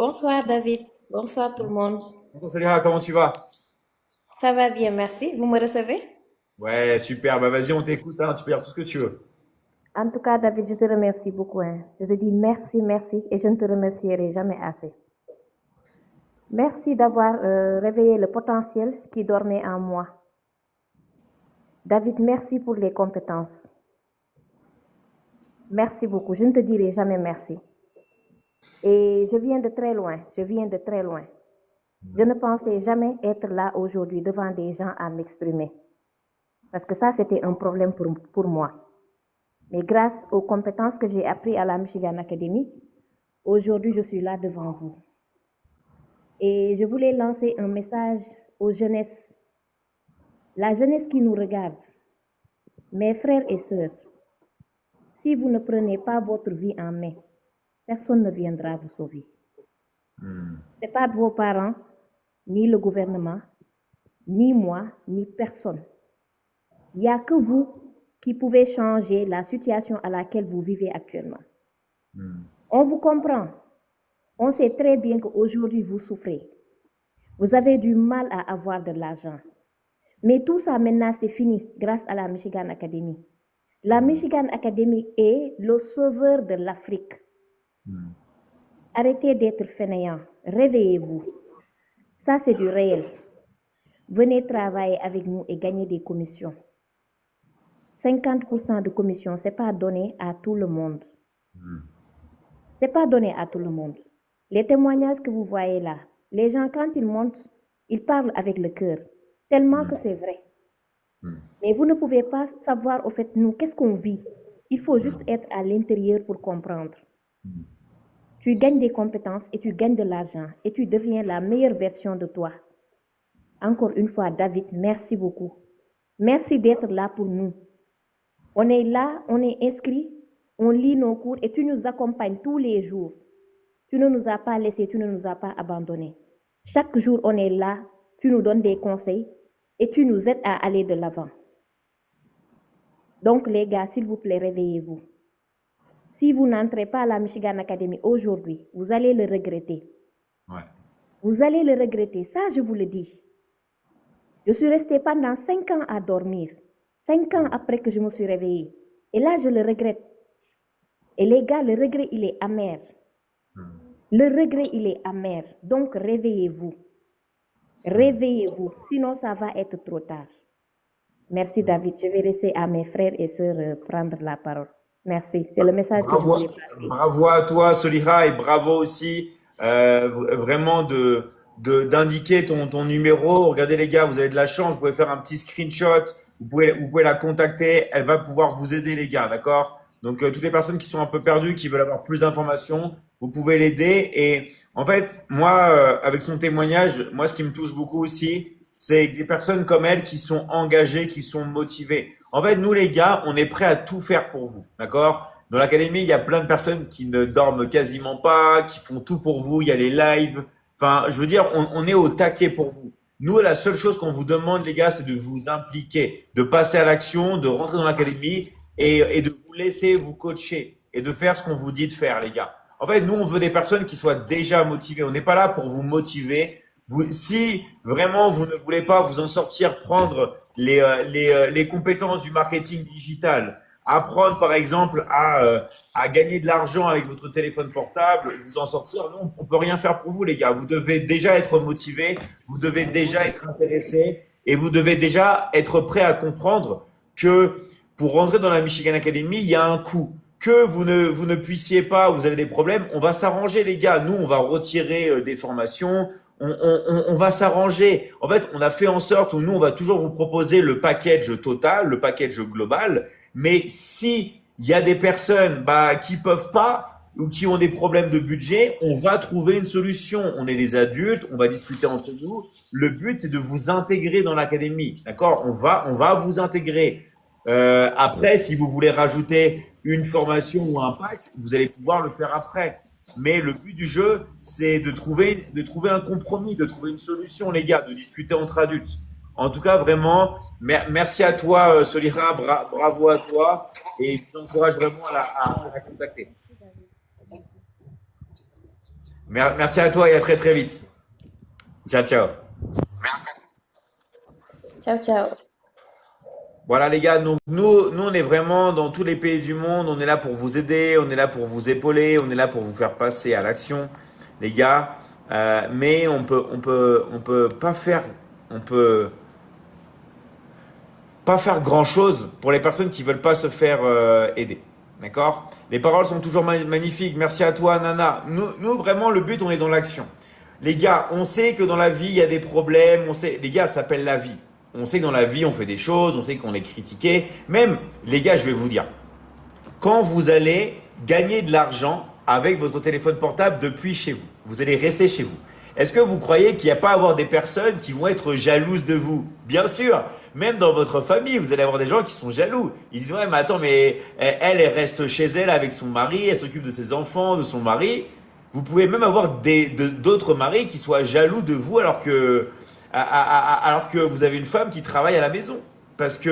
Bonsoir David, bonsoir tout le monde. Bonjour Soléra, comment tu vas? Ça va bien, merci. Vous me recevez? Ouais, super. Bah vas-y, on t'écoute, hein. Tu peux dire tout ce que tu veux. En tout cas, David, je te remercie beaucoup, hein. Je te dis merci, merci, et je ne te remercierai jamais assez. Merci d'avoir réveillé le potentiel qui dormait en moi. David, merci pour les compétences. Merci beaucoup. Je ne te dirai jamais merci. Et je viens de très loin. Je viens de très loin. Je ne pensais jamais être là aujourd'hui devant des gens à m'exprimer. Parce que ça, c'était un problème pour moi. Mais grâce aux compétences que j'ai apprises à la Michigan Academy, aujourd'hui, je suis là devant vous. Et je voulais lancer un message aux jeunesses, la jeunesse qui nous regarde. Mes frères et sœurs, si vous ne prenez pas votre vie en main, personne ne viendra vous sauver. Ce n'est pas vos parents, ni le gouvernement, ni moi, ni personne. Il n'y a que vous qui pouvez changer la situation à laquelle vous vivez actuellement. On vous comprend. On sait très bien qu'aujourd'hui, vous souffrez. Vous avez du mal à avoir de l'argent. Mais tout ça, maintenant, c'est fini grâce à la Michigan Academy. La Michigan Academy est le sauveur de l'Afrique. Arrêtez d'être fainéants. Réveillez-vous. Ça, c'est du réel. Venez travailler avec nous et gagner des commissions. 50% de commissions, ce n'est pas donné à tout le monde. Ce n'est pas donné à tout le monde. Les témoignages que vous voyez là, les gens, quand ils montent, ils parlent avec le cœur, tellement que c'est vrai. Mais vous ne pouvez pas savoir, au fait, nous, qu'est-ce qu'on vit. Il faut juste être à l'intérieur pour comprendre. Tu gagnes des compétences et tu gagnes de l'argent et tu deviens la meilleure version de toi. Encore une fois, David, merci beaucoup. Merci d'être là pour nous. On est là, on est inscrit, on lit nos cours et tu nous accompagnes tous les jours. Tu ne nous as pas laissés, tu ne nous as pas abandonnés. Chaque jour, on est là, tu nous donnes des conseils et tu nous aides à aller de l'avant. Donc, les gars, s'il vous plaît, réveillez-vous. Si vous n'entrez pas à la Michigan Academy aujourd'hui, vous allez le regretter. Ouais. Vous allez le regretter, ça, je vous le dis. Je suis restée pendant 5 ans à dormir. 5 ans après que je me suis réveillée. Et là, je le regrette. Et les gars, le regret, il est amer. Le regret, il est amer. Donc, réveillez-vous. Réveillez-vous. Sinon, ça va être trop tard. Merci, David. Je vais laisser à mes frères et sœurs prendre la parole. Merci. C'est le message que je Bravo, voulais passer. bravo à toi, Solira, et bravo aussi vraiment d'indiquer ton numéro. Regardez les gars, vous avez de la chance, vous pouvez faire un petit screenshot, vous pouvez la contacter, elle va pouvoir vous aider les gars, d'accord? Donc toutes les personnes qui sont un peu perdues, qui veulent avoir plus d'informations, vous pouvez l'aider. Et en fait, moi, avec son témoignage, moi ce qui me touche beaucoup aussi, c'est des personnes comme elle qui sont engagées, qui sont motivées. En fait, nous les gars, on est prêts à tout faire pour vous, d'accord? Dans l'académie, il y a plein de personnes qui ne dorment quasiment pas, qui font tout pour vous. Il y a les lives. Enfin, je veux dire, on est au taquet pour vous. Nous, la seule chose qu'on vous demande, les gars, c'est de vous impliquer, de passer à l'action, de rentrer dans l'académie et de vous laisser vous coacher et de faire ce qu'on vous dit de faire, les gars. En fait, nous, on veut des personnes qui soient déjà motivées. On n'est pas là pour vous motiver. Si vraiment vous ne voulez pas vous en sortir, prendre les compétences du marketing digital, apprendre par exemple à gagner de l'argent avec votre téléphone portable, vous en sortir, non, on peut rien faire pour vous les gars. Vous devez déjà être motivé, vous devez déjà être intéressé et vous devez déjà être prêt à comprendre que pour rentrer dans la Michigan Academy, il y a un coût. Que vous ne puissiez pas, vous avez des problèmes, on va s'arranger les gars. Nous, on va retirer des formations, on va s'arranger. En fait, on a fait en sorte où nous, on va toujours vous proposer le package total, le package global. Mais si il y a des personnes qui peuvent pas ou qui ont des problèmes de budget, on va trouver une solution. On est des adultes, on va discuter entre nous. Le but, c'est de vous intégrer dans l'académie. D'accord? On va vous intégrer. Après, si vous voulez rajouter une formation ou un pack, vous allez pouvoir le faire après. Mais le but du jeu, c'est de trouver un compromis, de trouver une solution, les gars, de discuter entre adultes. En tout cas, vraiment, merci à toi, Solira, bravo à toi, et je t'encourage vraiment à la contacter. Merci à toi et à très très vite. Ciao, ciao. Ciao, ciao. Voilà les gars, donc nous on est vraiment dans tous les pays du monde, on est là pour vous aider, on est là pour vous épauler, on est là pour vous faire passer à l'action, les gars. Mais on peut pas faire, on peut pas faire grand-chose pour les personnes qui veulent pas se faire aider. D'accord? Les paroles sont toujours magnifiques. Merci à toi, Nana. Vraiment, le but, on est dans l'action. Les gars, on sait que dans la vie, il y a des problèmes. On sait, les gars, ça s'appelle la vie. On sait que dans la vie, on fait des choses. On sait qu'on est critiqué. Même, les gars, je vais vous dire, quand vous allez gagner de l'argent avec votre téléphone portable depuis chez vous, vous allez rester chez vous. Est-ce que vous croyez qu'il n'y a pas à avoir des personnes qui vont être jalouses de vous? Bien sûr, même dans votre famille, vous allez avoir des gens qui sont jaloux. Ils disent, ouais, mais attends, mais elle reste chez elle avec son mari, elle s'occupe de ses enfants, de son mari. Vous pouvez même avoir d'autres maris qui soient jaloux de vous alors que vous avez une femme qui travaille à la maison. Parce que